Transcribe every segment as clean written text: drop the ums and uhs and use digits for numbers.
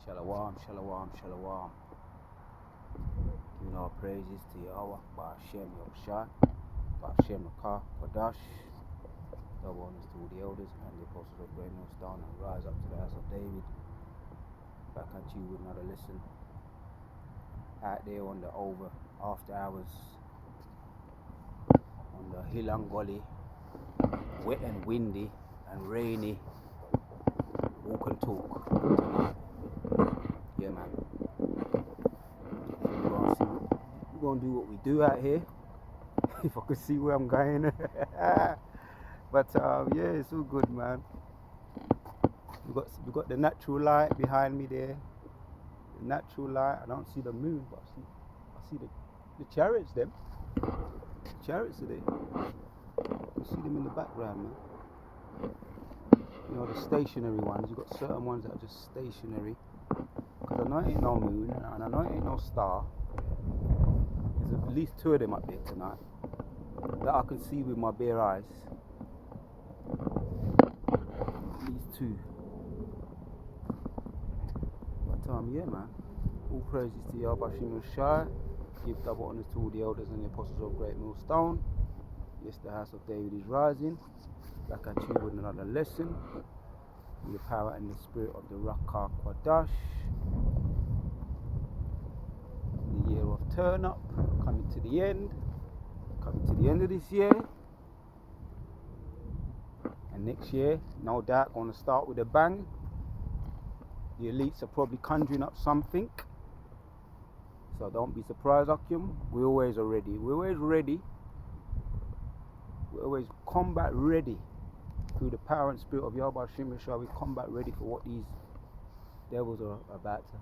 Shalom, shalom, shalom. Giving all praises to Yahweh, Ba'ashem Yahushai, Ba'ashem Makah, Qadash. Double honors to all the elders and the apostles of great millstone and rise up to the house of David. Back at you with another lesson. Out there on the after hours, on the hill and gully, wet and windy and rainy, walk and talk tonight. Yeah, man. We're gonna do what we do out here. If I could see where I'm going. But yeah, it's all good, man. We got the natural light behind me there. The natural light. I don't see the moon, but I see the chariots. Them chariots are there. You see them in the background, man. You know, the stationary ones. You got certain ones that are just stationary. Because I know it ain't no moon, and I know it ain't no star. There's at least two of them up there tonight that I can see with my bare eyes. These two. But yeah, man. All praises to Yahweh Ba'ashem Yahushai. Give double honors to all the elders and the apostles of great millstone. Yes, the house of David is rising. Back at you with another lesson. In the power and the spirit of the Rakah Qadash. The year of turn up, coming to the end of this year, and next year, no doubt, going to start with a bang. The elites are probably conjuring up something, so don't be surprised, Akim. We're always ready. We're always combat ready. Through the power and spirit of Yahweh Ba'ashem Yahushai, we combat ready for what these devils are about to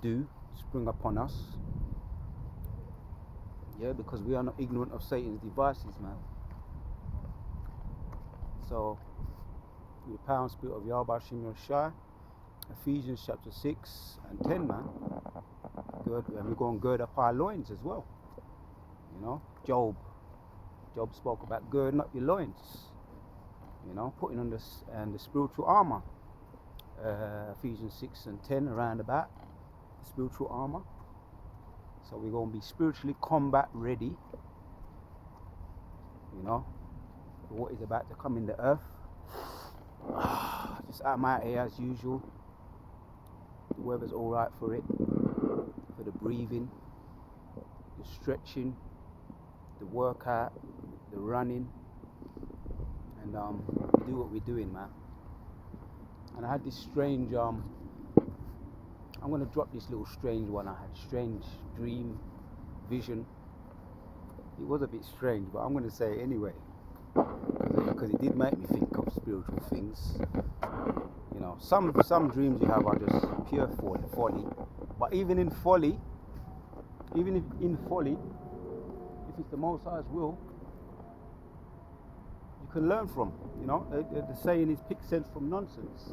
do, spring upon us. Yeah, because we are not ignorant of Satan's devices, man. So, through the power and spirit of Yahweh Ba'ashem Yahushai, Ephesians chapter 6 and 10, man. Good, and we're going to gird up our loins as well. You know, Job spoke about girding up your loins. You know, putting on the spiritual armor. Ephesians 6 and 10 around about. Spiritual armor. So we're going to be spiritually combat ready. You know, for what is about to come in the earth. Just out my ear as usual. The weather's alright for it. For the breathing, the stretching, the workout, the running. And we do what we're doing, man. And I had this strange I'm going to drop this little strange one I had. Strange dream, vision. It was a bit strange, but I'm going to say it anyway. Because it did make me think of spiritual things. You know, some dreams you have are just pure folly. But even in folly, if it's the Most High's will, you can learn from. You know, the saying is pick sense from nonsense.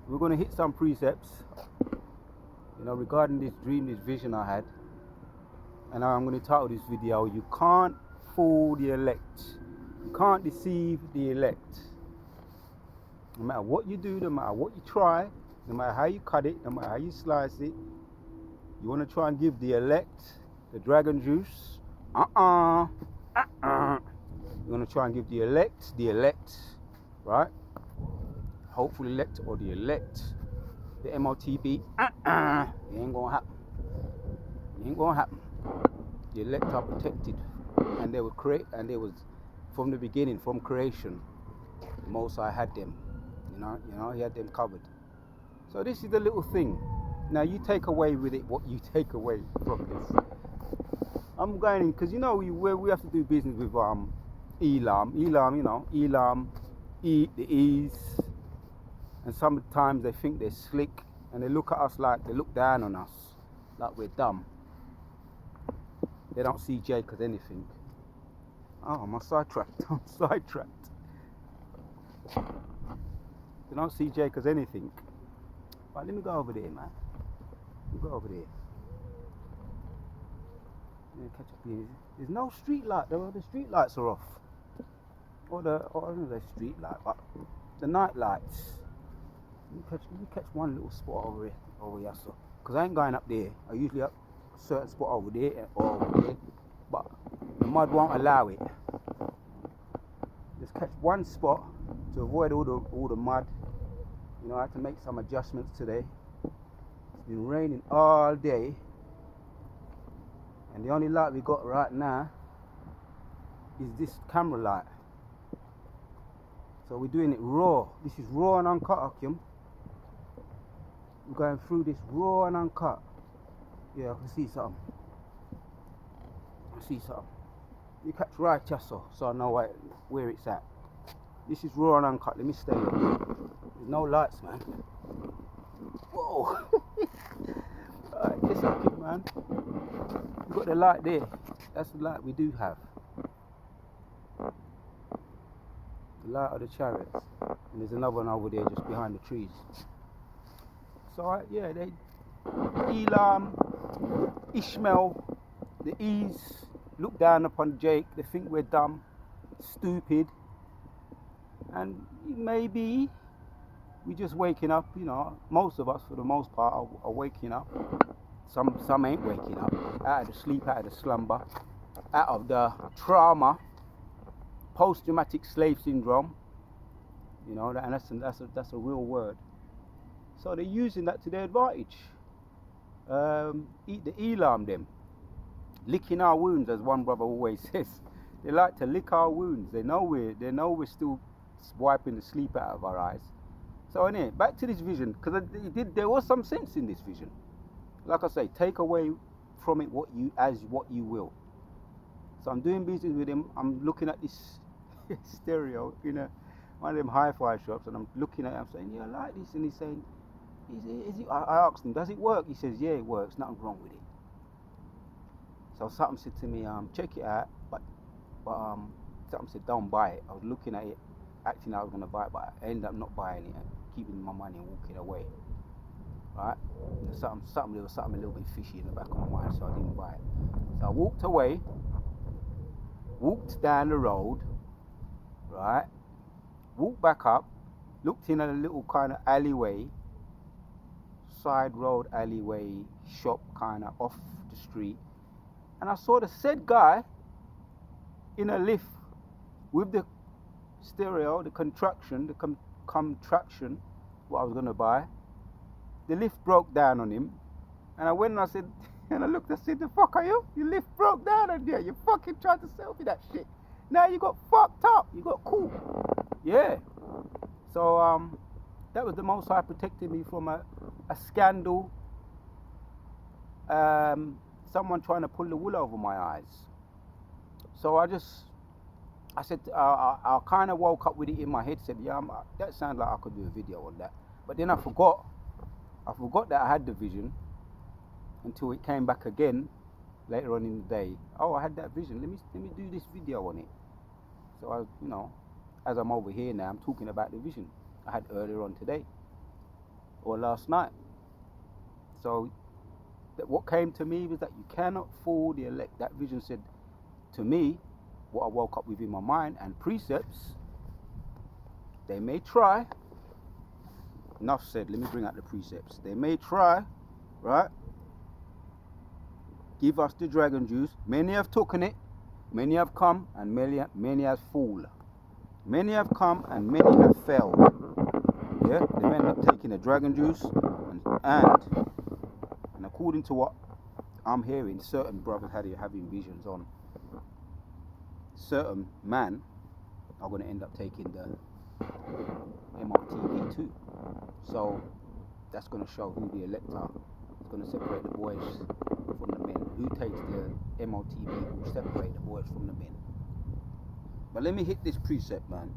We're going to hit some precepts, you know, regarding this dream, this vision I had. And I'm going to title this video, You Can't Fool the Elect. You can't deceive the elect. No matter what you do, no matter what you try, no matter how you cut it, no matter how you slice it, you want to try and give the elect the dragon juice. You want to try and give the elect, right? Hopeful elect or the elect, the MOTB, it ain't gonna happen. The elect are protected, and they were from the beginning, from creation, the Most High had them, you know, he had them covered. So this is the little thing. Now you take away with it what you take away from this. I'm going in, because you know we have to do business with Elam, you know, Elam, the E's. And sometimes they think they're slick, and they look at us like, they look down on us, like we're dumb. They don't see Jake as anything. Oh, I'm sidetracked. They don't see Jake as anything. But let me go over there, man. Let me catch up here. There's no street light, though. The street lights are off. Or the street light, but the night lights. Let me catch one little spot over here, so. Because I ain't going up there. I usually up a certain spot over there or over there. But the mud won't allow it. Just catch one spot to avoid all the mud. You know, I had to make some adjustments today. It's been raining all day. And the only light we got right now is this camera light. So we're doing it raw. This is raw and uncut, Akim. We're going through this raw and uncut. Yeah, I can see something. I see something. You catch right, so I know where it's at. This is raw and uncut. Let me stay here. There's no lights, man. Whoa. Alright, this Akim, man. We've got the light there. That's the light we do have. The light of the chariots. And there's another one over there just behind the trees. So yeah, Elam, Ishmael, the E's look down upon Jake. They think we're dumb, stupid, and maybe we're just waking up. You know, most of us, for the most part, are waking up. Some ain't waking up out of the sleep, out of the slumber, out of the trauma, post-traumatic slave syndrome. You know, and that's a real word. So they're using that to their advantage. Eat the Elam them. Licking our wounds, as one brother always says. They like to lick our wounds. They know we're still wiping the sleep out of our eyes. So anyway, back to this vision, because there was some sense in this vision. Like I say, take away from it what you will. So I'm doing business with him. I'm looking at this stereo in one of them hi-fi shops, and I'm looking at it. I'm saying, yeah, I like this, and he's saying, I asked him, does it work? He says, yeah, it works, nothing wrong with it. So something said to me, check it out, but something said, don't buy it. I was looking at it, acting I was going to buy it, but I ended up not buying it and keeping my money and walking away. Right? There was something a little bit fishy in the back of my mind, so I didn't buy it. So I walked away, walked down the road, right? Walked back up, looked in at a little kind of alleyway, side road alleyway shop kind of off the street, and I saw the said guy in a lift with the stereo, the contraction, what I was going to buy. The lift broke down on him, and I went and I said, and I looked, I said, the fuck are you? Your lift broke down on you. You fucking tried to sell me that shit. Now you got fucked up. You got cool. Yeah. So that was the Most High protecting me from a scandal. Someone trying to pull the wool over my eyes. So I said, I kind of woke up with it in my head. Said, yeah, that sounds like I could do a video on that. But then I forgot that I had the vision until it came back again later on in the day. Oh, I had that vision. Let me do this video on it. So I, you know, as I'm over here now, I'm talking about the vision I had earlier on today or last night. So what came to me was that you cannot fool the elect. That vision said to me what I woke up with in my mind, and precepts, they may try. Enough said, let me bring out the precepts. They may try, right? Give us the dragon juice. Many have taken it, many have come, and many have fallen. Many have come and many have failed. Yeah, they end up taking the dragon juice, and according to what I'm hearing, certain brothers having visions on certain man are going to end up taking the MRTV too. So that's going to show who the elect are. It's going to separate the boys from the men. Who takes the MOTV will separate the boys from the men. But let me hit this precept, man,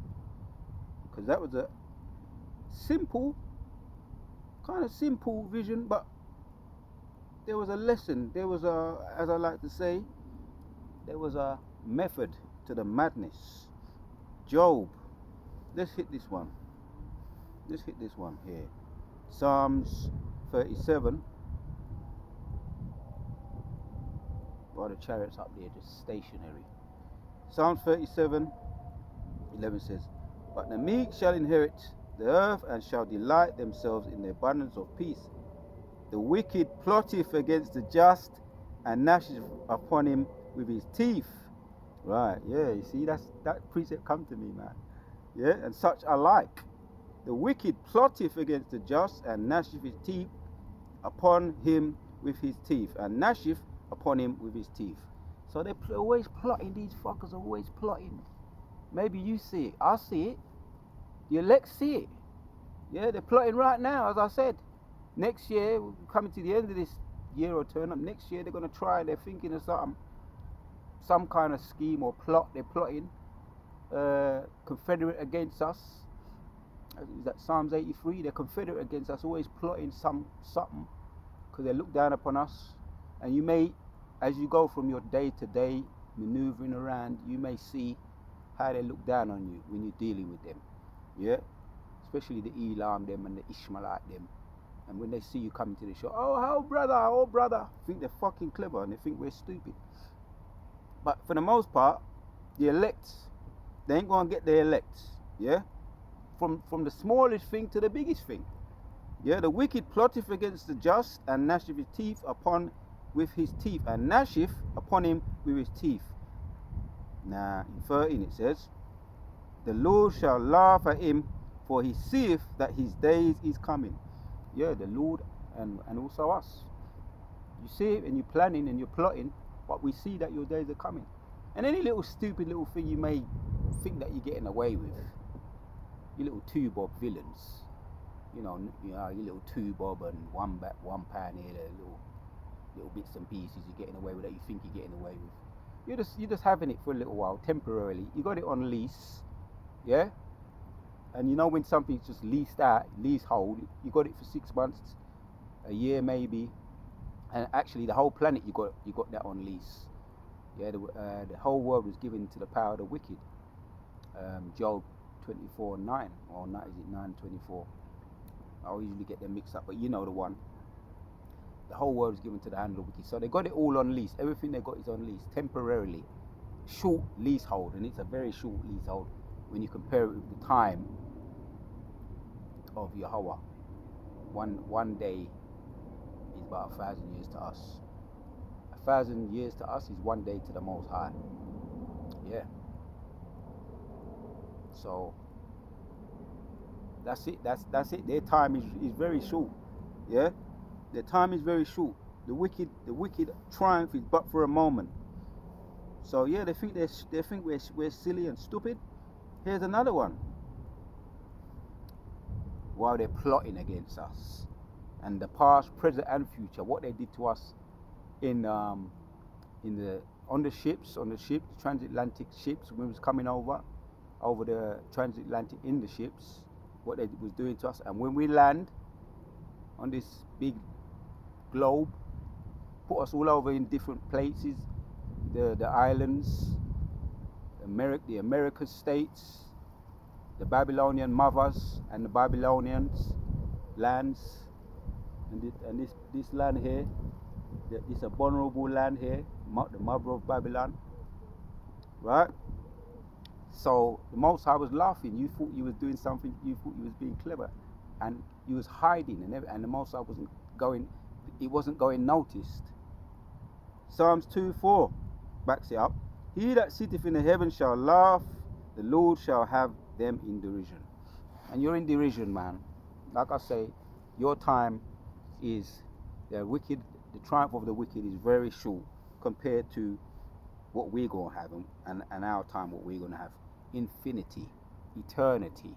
because that was a kind of simple vision, but there was a lesson. There was a, as I like to say, there was a method to the madness. Job. Let's hit this one. Let's hit this one here. Psalms 37. While the chariot's up there, just stationary. Psalms 37:11 says, but the meek shall inherit the earth, and shall delight themselves in the abundance of peace. The wicked plotteth against the just, and gnasheth upon him with his teeth. Right, yeah, you see, that precept come to me, man. Yeah, and such alike. The wicked plotteth against the just, and gnasheth his teeth upon him with his teeth, and gnasheth upon him with his teeth. So they're always plotting, these fuckers are always plotting. Maybe you see it, I see it, the elect see it. Yeah, they're plotting right now, as I said. Next year, we're coming to the end of this year or turn up, next year they're going to try, they're thinking of something, some kind of scheme or plot they're plotting, confederate against us. Is that Psalms 83? They're confederate against us, always plotting something, because they look down upon us. And you may, as you go from your day to day maneuvering around, you may see how they look down on you when you're dealing with them. Yeah, especially the Elam them and the Ishmaelite them. And when they see you coming to the show, oh brother, think they're fucking clever and they think we're stupid. But for the most part, the elect, they ain't gonna get the elect. Yeah, from the smallest thing to the biggest thing. Yeah, the wicked plotteth against the just, and gnasheth his teeth upon with his teeth, and gnasheth upon him with his teeth. Now in 13 it says, the Lord shall laugh at him, for he seeth that his days is coming. Yeah, the Lord and also us. You see it and you're planning and you're plotting, but we see that your days are coming. And any little stupid little thing you may think that you're getting away with, you little two-bob villains, you know, your little two-bob and one pound here, little bits and pieces you're getting away with that you think you're getting away with. You're just having it for a little while, temporarily. You got it on lease, yeah? And you know when something's just leasehold, you got it for 6 months, a year maybe, and actually the whole planet you got that on lease. Yeah, the whole world was given to the power of the wicked. Job 24:9, or not, is it 9:24? I usually get them mixed up, but you know the one. The whole world is given to the hand of the wicked. So they got it all on lease. Everything they got is on lease, temporarily. Short leasehold, and it's a very short leasehold when you compare it with the time of Yahweh. One day is about 1,000 years to us. 1,000 years to us is one day to the Most High. Yeah. So that's it. That's it. Their time is very short. Yeah. Their time is very short. The wicked triumph is but for a moment. So yeah, they think we're silly and stupid. Here's another one. While they're plotting against us, and the past, present, and future, what they did to us on the transatlantic ships, when we was coming over the transatlantic in the ships, what they was doing to us, and when we land on this big globe, put us all over in different places, the islands, the American states, the Babylonian mothers and the Babylonians lands, and this land here, this abominable land here, the mother of Babylon, right? So the Most High was laughing. You thought you was doing something. You thought you was being clever, and you was hiding, and the Most High wasn't going noticed. Psalms 2:4 backs it up. He that sitteth in the heaven shall laugh, the Lord shall have them in derision. And you're in derision, man. Like I say, your time is the triumph of the wicked is very short compared to what we're going to have, and our time, what we're going to have. Infinity, eternity,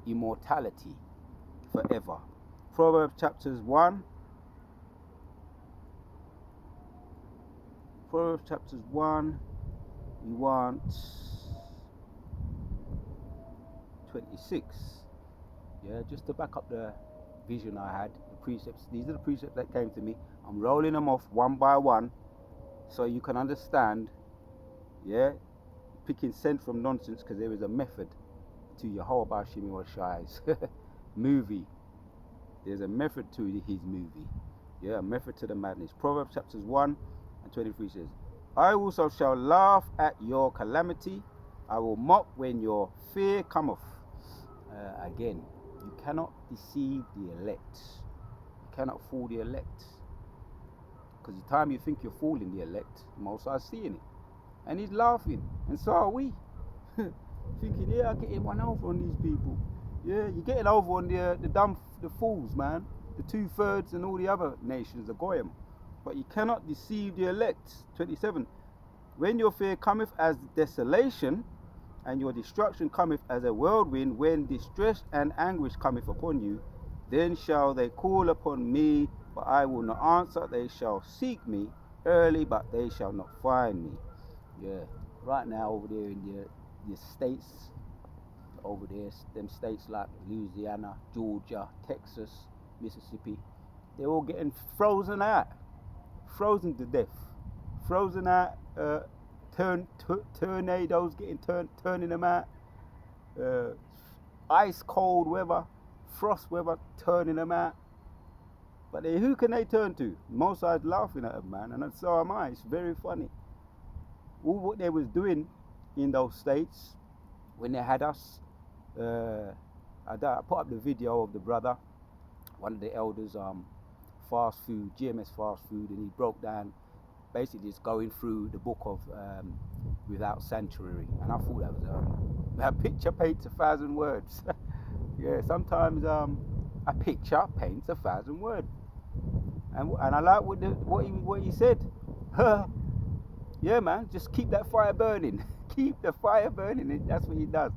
immortality, forever. Proverbs chapters 1. We want 26. Yeah, just to back up the vision I had, the precepts. These are the precepts that came to me. I'm rolling them off one by one so you can understand. Yeah, picking sense from nonsense, because there is a method to Yehovah Shimei Shai's movie. There's a method to his movie. Yeah, a method to the madness. Proverbs chapters 1 and 23 says, I also shall laugh at your calamity. I will mock when your fear cometh. again, you cannot deceive the elect. You cannot fool the elect. Because the time you think you're fooling the elect, most are seeing it. And he's laughing. And so are we. Thinking, yeah, I'm getting one over on these people. Yeah, you're getting over on the fools, man. The 2/3 and all the other nations, the Goyim. But you cannot deceive the elect. 27. When your fear cometh as desolation, and your destruction cometh as a whirlwind, when distress and anguish cometh upon you, then shall they call upon me, but I will not answer. They shall seek me early, but they shall not find me. Yeah, right now over there in the states, over there, them states like Louisiana, Georgia, Texas, Mississippi, they're all getting frozen out, frozen to death, frozen out. Tornadoes turning them out. Ice cold weather, frost weather turning them out. But who can they turn to? Mosai's laughing at them, man, and so am I. It's very funny. All what they was doing in those states when they had us. I put up the video of the brother, one of the elders, fast food, GMS fast food, and he broke down. Basically, it's going through the book of Without Sanctuary, and I thought that was a picture paints 1,000 words. Yeah, sometimes a picture paints 1,000 words, and I like what he said. Yeah, man, just keep that fire burning. Keep the fire burning. That's what he does.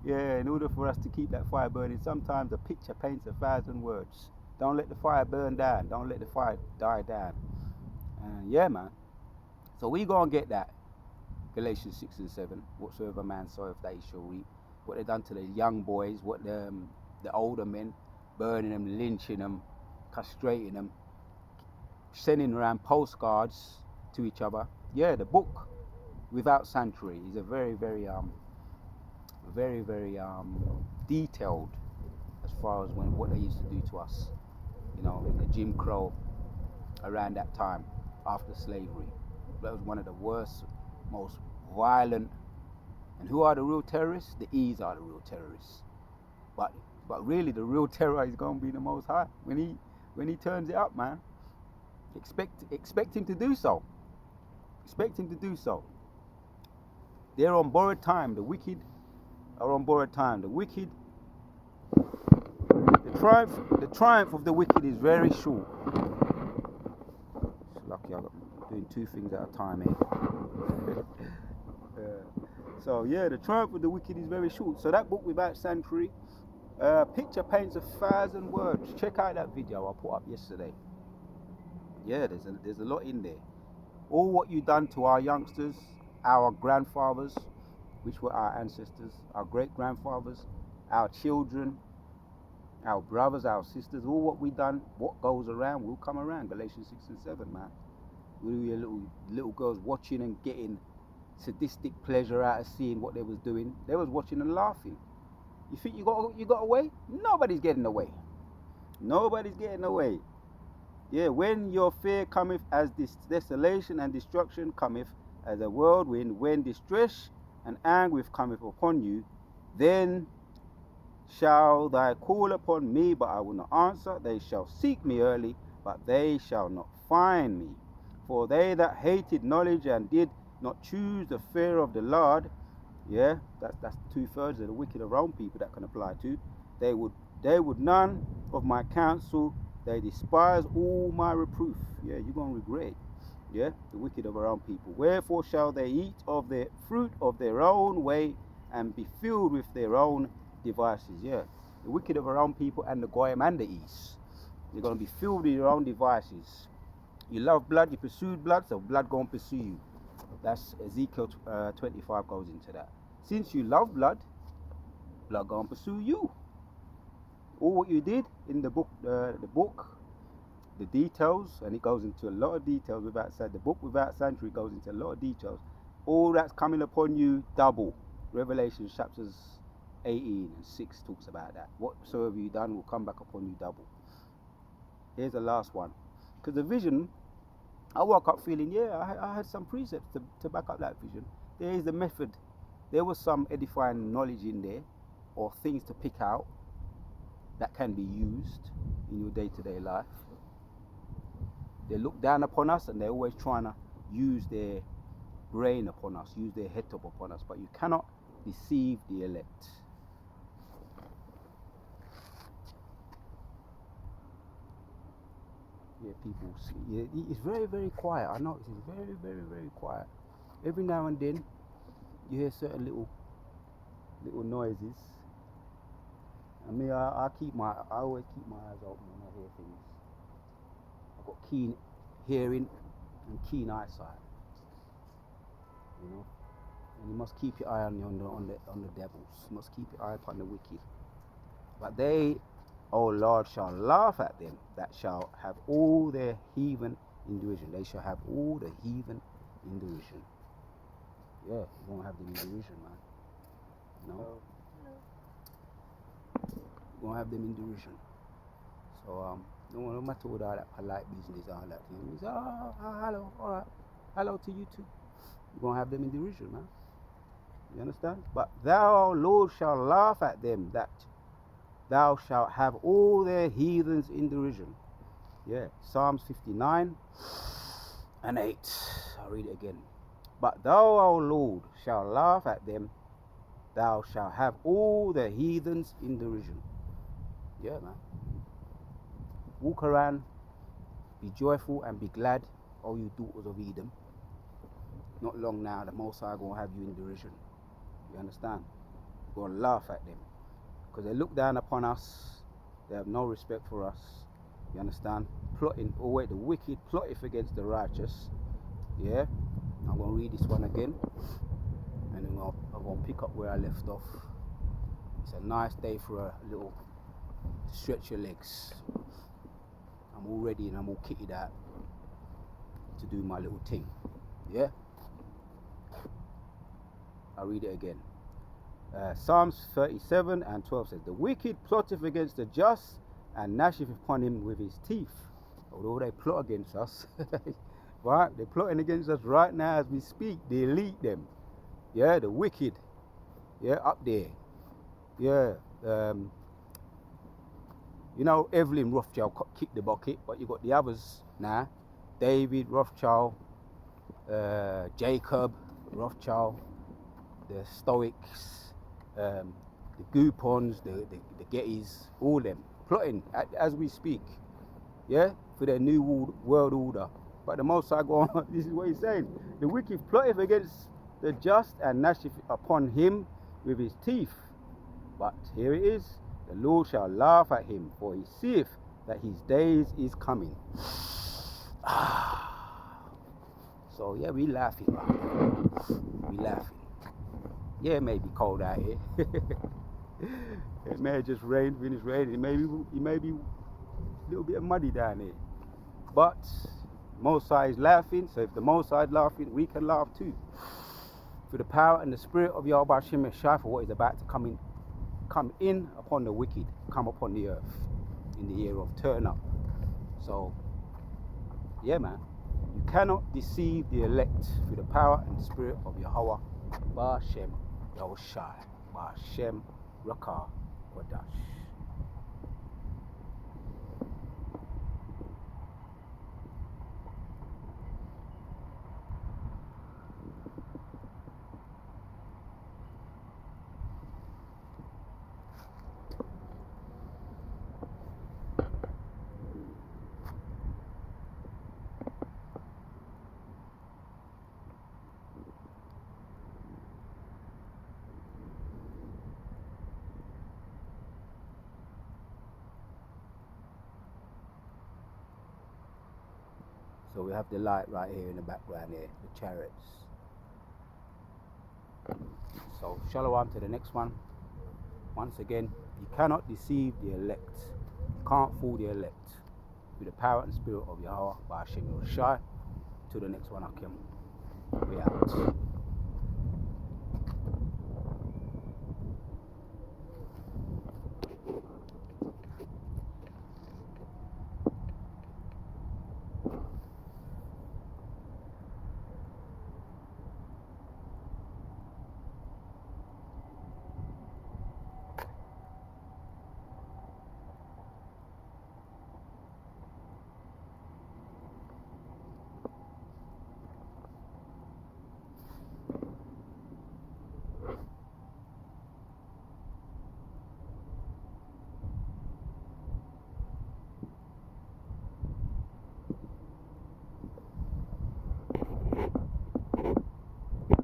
Yeah, in order for us to keep that fire burning, sometimes a picture paints 1,000 words. Don't let the fire burn down. Don't let the fire die down. Yeah, man. So we gonna get that. Galatians 6 and 7. Whatsoever man soweth, that he shall reap. What they done to the young boys, what the older men, burning them, lynching them, castrating them, sending around postcards to each other. Yeah, the book Without Sanctuary is a very, very detailed as far as what they used to do to us. You know, in the Jim Crow around that time. After slavery. That was one of the worst, most violent. And who are the real terrorists? The E's are the real terrorists. But really the real terror is gonna be the Most High. When he turns it up, man. Expect him to do so. Expect him to do so. They're on borrowed time. The wicked are on borrowed time. The wicked, the triumph of the wicked is very short. Lucky I'm doing two things at a time here. So yeah, the triumph of the wicked is very short. So that book Without Sanctuary, picture paints 1,000 words. Check out that video I put up yesterday. Yeah, there's a lot in there. All what you done to our youngsters, our grandfathers, which were our ancestors, our great grandfathers, our children, our brothers, our sisters, all what we done, what goes around will come around. Galatians 6 and 7, man. We were little girls watching and getting sadistic pleasure out of seeing what they was doing. They was watching and laughing. You think you got away? Nobody's getting away. Nobody's getting away. Yeah, when your fear cometh as this desolation and destruction cometh as a whirlwind, when distress and anguish cometh upon you, then shall they call upon me, but I will not answer. They shall seek me early, but they shall not find me. For they that hated knowledge and did not choose the fear of the Lord, yeah, that's 2/3 of the wicked around people that can apply to. They would none of my counsel. They despise all my reproof. Yeah, you're gonna regret it. Yeah, the wicked of around people. Wherefore shall they eat of the fruit of their own way and be filled with their own devices. Yeah, the wicked of around people and the Goyim and the East. They're gonna be filled with your own devices. You love blood, you pursued blood, so blood gonna pursue you. That's Ezekiel 25 goes into that. Since you love blood, blood gonna pursue you. All what you did in the book, the details, and it goes into a lot of details. The book Without Sanctuary goes into a lot of details. All that's coming upon you, double. Revelation chapters 18 and 6 talks about that. Whatsoever you done will come back upon you double. Here's the last one. Because the vision, I woke up feeling, yeah, I had some precepts to back up that vision. There is the method. There was some edifying knowledge in there. or things to pick out that can be used in your day-to-day life. They look down upon us and they're always trying to use their brain upon us, use their head top upon us, but you cannot deceive the elect. Yeah, people, it's very, very quiet. I know it's very, very, very quiet. Every now and then you hear certain little noises. I mean, I always keep my eyes open when I hear things. I've got keen hearing and keen eyesight, you know. And you must keep your eye on the devils. You must keep your eye upon the wicked. But they, O Lord, shall laugh at them that shall have all their heathen in derision. They shall have all the heathen in derision. Yeah, you won't have them in derision, man. No. You won't have them in derision. So no matter what all that polite business, all that thing. You say, hello, alright. Hello to you too. You're gonna have them in derision, man. You understand? But thou, Lord, shall laugh at them that thou shalt have all their heathens in derision. Yeah, Psalms 59 and 8. I'll read it again. But thou, O Lord, shalt laugh at them, thou shalt have all the heathens in derision. Yeah, man. Walk around, be joyful and be glad, O you daughters of Edom. Not long now, the Most High gonna have you in derision. You understand? Gonna laugh at them. Because they look down upon us, they have no respect for us. You understand? Plotting, always the wicked plotteth against the righteous. Yeah? I'm going to read this one again. And then I'm going to pick up where I left off. It's a nice day for a little stretch your legs. I'm all ready and I'm all kitted out to do my little thing. Yeah? I'll read it again. Psalms 37 and 12 says, the wicked plotteth against the just and gnasheth upon him with his teeth. Although they plot against us, right? They're plotting against us right now as we speak. They elite them. Yeah, the wicked. Yeah, up there. Yeah. You know, Evelyn Rothschild kicked the bucket, but you got the others now. David Rothschild, Jacob Rothschild, the Stoics, the Goupons, the Gettys, all them plotting as we speak. Yeah, for their new world order. But the Most High go on, this is what he's saying. The wicked plotteth against the just and gnasheth upon him with his teeth. But here it is, the Lord shall laugh at him, for he seeth that his days is coming. So yeah, we laughing right now. We laughing. Yeah, it may be cold out here. It may have just rained, finished raining. It may be a little bit muddy down here. But Most High is laughing, so if the Most High is laughing, we can laugh too. For the power and the spirit of Yahweh Hashem Yeshua, for what is about to come in upon the wicked, come upon the earth in the year of turn up. So, yeah, man, you cannot deceive the elect through the power and the spirit of Yahweh Hashem Yahushai, Hashem Rakah Wadash. So we have the light right here in the background here, the chariots. So shalom to the next one. Once again, you cannot deceive the elect. You can't fool the elect. With the power and spirit of Yahweh by Hashem Yahushai. To the next one I come. We out.